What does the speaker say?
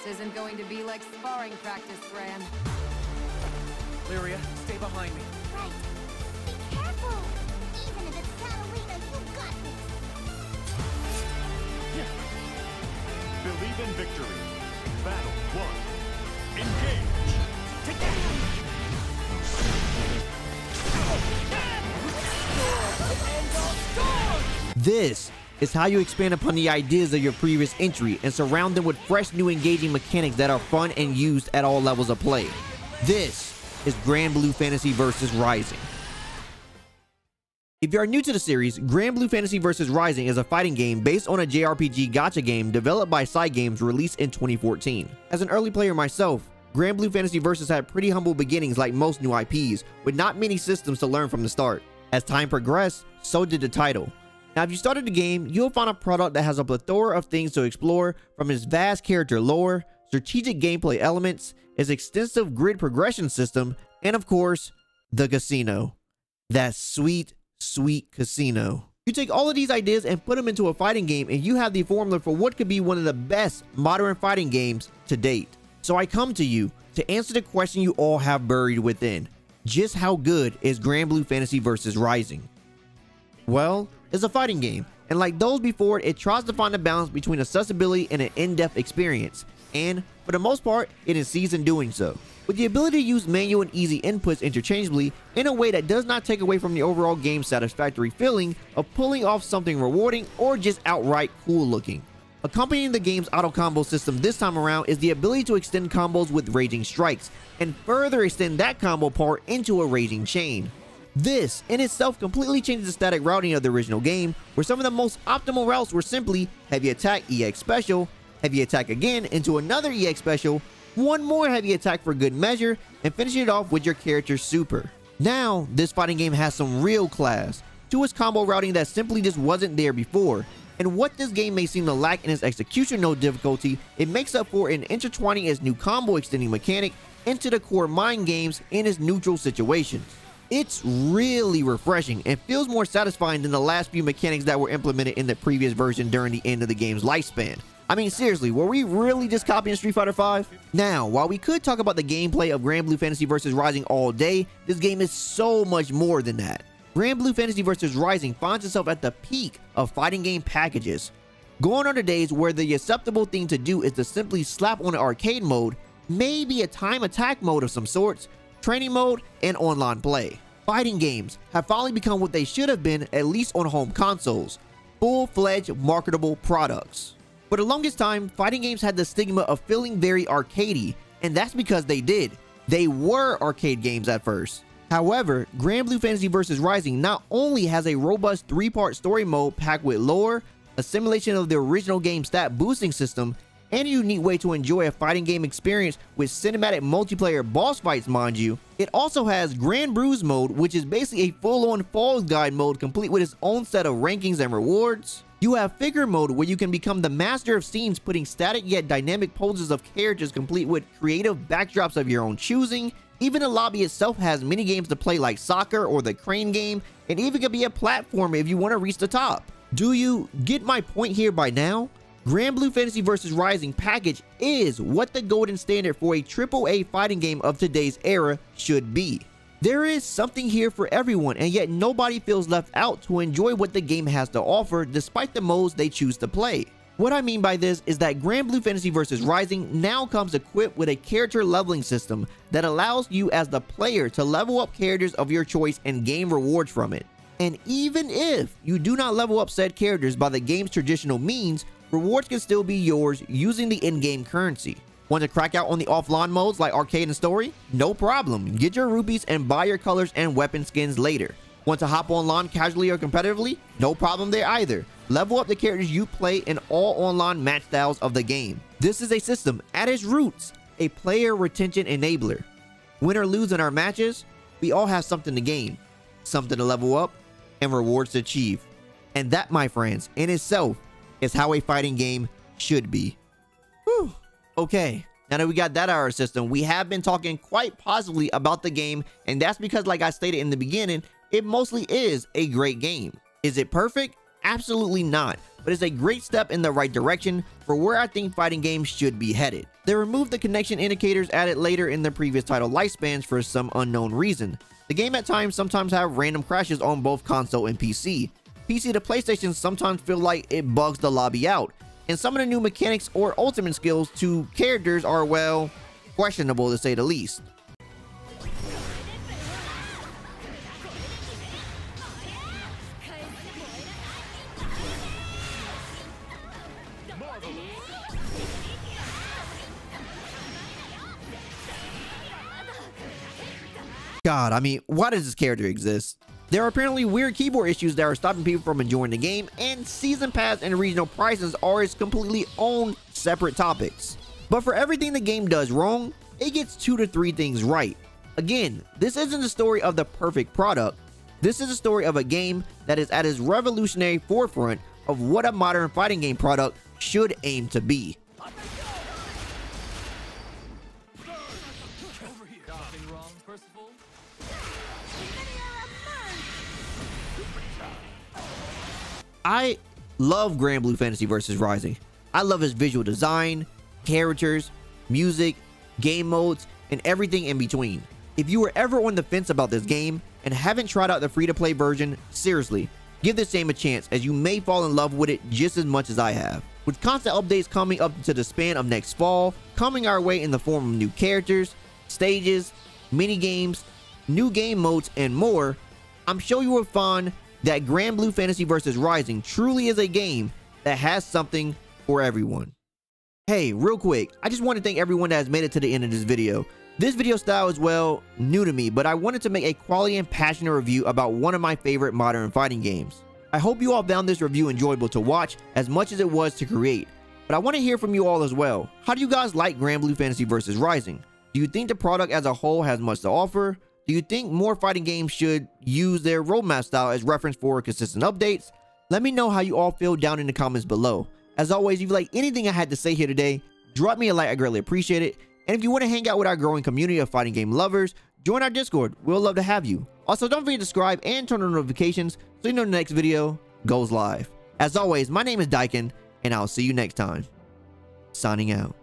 isn't going to be like sparring practice, Gran. Lyria, stay behind me. Right. Be careful. Even if it's Catalina, you got this. Believe in victory. Battle 1. Engage. This is how you expand upon the ideas of your previous entry and surround them with fresh new engaging mechanics that are fun and used at all levels of play. This is Granblue Fantasy Versus Rising. If you are new to the series, Granblue Fantasy Versus Rising is a fighting game based on a JRPG gacha game developed by Side Games released in 2014. As an early player myself, Granblue Fantasy Versus had pretty humble beginnings like most new IPs, with not many systems to learn from the start. As time progressed, so did the title. Now, if you started the game, you'll find a product that has a plethora of things to explore, from its vast character lore, strategic gameplay elements, its extensive grid progression system, and of course, the casino. That sweet casino. You take all of these ideas and put them into a fighting game, and you have the formula for what could be one of the best modern fighting games to date. So I come to you to answer the question you all have buried within. Just how good is Granblue Fantasy Versus Rising? Well, it's a fighting game, and like those before, it tries to find a balance between accessibility and an in-depth experience, and for the most part, it succeeds in doing so. With the ability to use manual and easy inputs interchangeably in a way that does not take away from the overall game's satisfactory feeling of pulling off something rewarding or just outright cool looking. Accompanying the game's auto combo system this time around is the ability to extend combos with raging strikes, and further extend that combo part into a raging chain. This in itself completely changes the static routing of the original game, where some of the most optimal routes were simply heavy attack EX special, heavy attack again into another EX special, one more heavy attack for good measure, and finishing it off with your character's super. Now, this fighting game has some real class to its combo routing that simply just wasn't there before, and what this game may seem to lack in its execution node difficulty, it makes up for in intertwining its new combo extending mechanic into the core mind games in its neutral situations. It's really refreshing and feels more satisfying than the last few mechanics that were implemented in the previous version during the end of the game's lifespan. I mean, seriously, were we really just copying Street Fighter V? Now, while we could talk about the gameplay of Granblue Fantasy Versus Rising all day, this game is so much more than that. Granblue Fantasy Versus Rising finds itself at the peak of fighting game packages. Gone are the days where the acceptable thing to do is to simply slap on an arcade mode, maybe a time attack mode of some sorts, training mode, and online play. Fighting games have finally become what they should have been, at least on home consoles: full-fledged marketable products. For the longest time, fighting games had the stigma of feeling very arcadey, and that's because they did. They were arcade games at first. However, Granblue Fantasy Versus Rising not only has a robust 3-part story mode packed with lore, a simulation of the original game's stat boosting system, and a unique way to enjoy a fighting game experience with cinematic multiplayer boss fights, mind you. It also has Granblue's mode, which is basically a full-on Falls Guide mode complete with its own set of rankings and rewards. You have Figure mode, where you can become the master of scenes, putting static yet dynamic poses of characters complete with creative backdrops of your own choosing. Even the lobby itself has mini games to play like soccer or the crane game, and even can be a platform if you want to reach the top. Do you get my point here by now? Granblue Fantasy Versus Rising package is what the golden standard for a AAA fighting game of today's era should be. There is something here for everyone, and yet nobody feels left out to enjoy what the game has to offer despite the modes they choose to play. What I mean by this is that Granblue Fantasy Versus Rising now comes equipped with a character leveling system that allows you as the player to level up characters of your choice and gain rewards from it. And even if you do not level up said characters by the game's traditional means, rewards can still be yours using the in-game currency. Want to crack out on the offline modes like arcade and story? No problem. Get your rupees and buy your colors and weapon skins later. Want to hop online casually or competitively? No problem there either. Level up the characters you play in all online match styles of the game. This is a system, at its roots, a player retention enabler. Win or lose in our matches, we all have something to gain, something to level up, and rewards to achieve. And that, my friends, in itself, is how a fighting game should be. Whew. Okay, now that we got that out of our system, we have been talking quite positively about the game, and that's because, like I stated in the beginning, it mostly is a great game. Is it perfect? Absolutely not, but it's a great step in the right direction for where I think fighting games should be headed. They removed the connection indicators added later in the previous title lifespans for some unknown reason. The game at times sometimes have random crashes on both console and PC. PC to PlayStation sometimes feel like it bugs the lobby out, and some of the new mechanics or ultimate skills to characters are, well, questionable to say the least. God, I mean, why does this character exist? There are apparently weird keyboard issues that are stopping people from enjoying the game, and season pass and regional prices are its completely own separate topics. But for everything the game does wrong, it gets 2 to 3 things right. Again, this isn't the story of the perfect product. This is a story of a game that is at its revolutionary forefront of what a modern fighting game product should aim to be. I love Granblue Fantasy Versus Rising. I love its visual design, characters, music, game modes, and everything in between. If you were ever on the fence about this game and haven't tried out the free-to-play version, seriously, give this game a chance, as you may fall in love with it just as much as I have. With constant updates coming up to the span of next fall, coming our way in the form of new characters, stages, mini games, new game modes, and more, I'm sure you will find that Granblue Fantasy Versus Rising truly is a game that has something for everyone. Hey, real quick, I just want to thank everyone that has made it to the end of this video. This video style is, well, new to me, but I wanted to make a quality and passionate review about one of my favorite modern fighting games. I hope you all found this review enjoyable to watch as much as it was to create, but I want to hear from you all as well. How do you guys like Granblue Fantasy Versus Rising? Do you think the product as a whole has much to offer? Do you think more fighting games should use their roadmap style as reference for consistent updates? Let me know how you all feel down in the comments below. As always, if you like anything I had to say here today, drop me a like, I greatly appreciate it. And if you want to hang out with our growing community of fighting game lovers, join our Discord. We'll love to have you. Also, don't forget to subscribe and turn on notifications so you know the next video goes live. As always, my name is Dyken, and I'll see you next time. Signing out.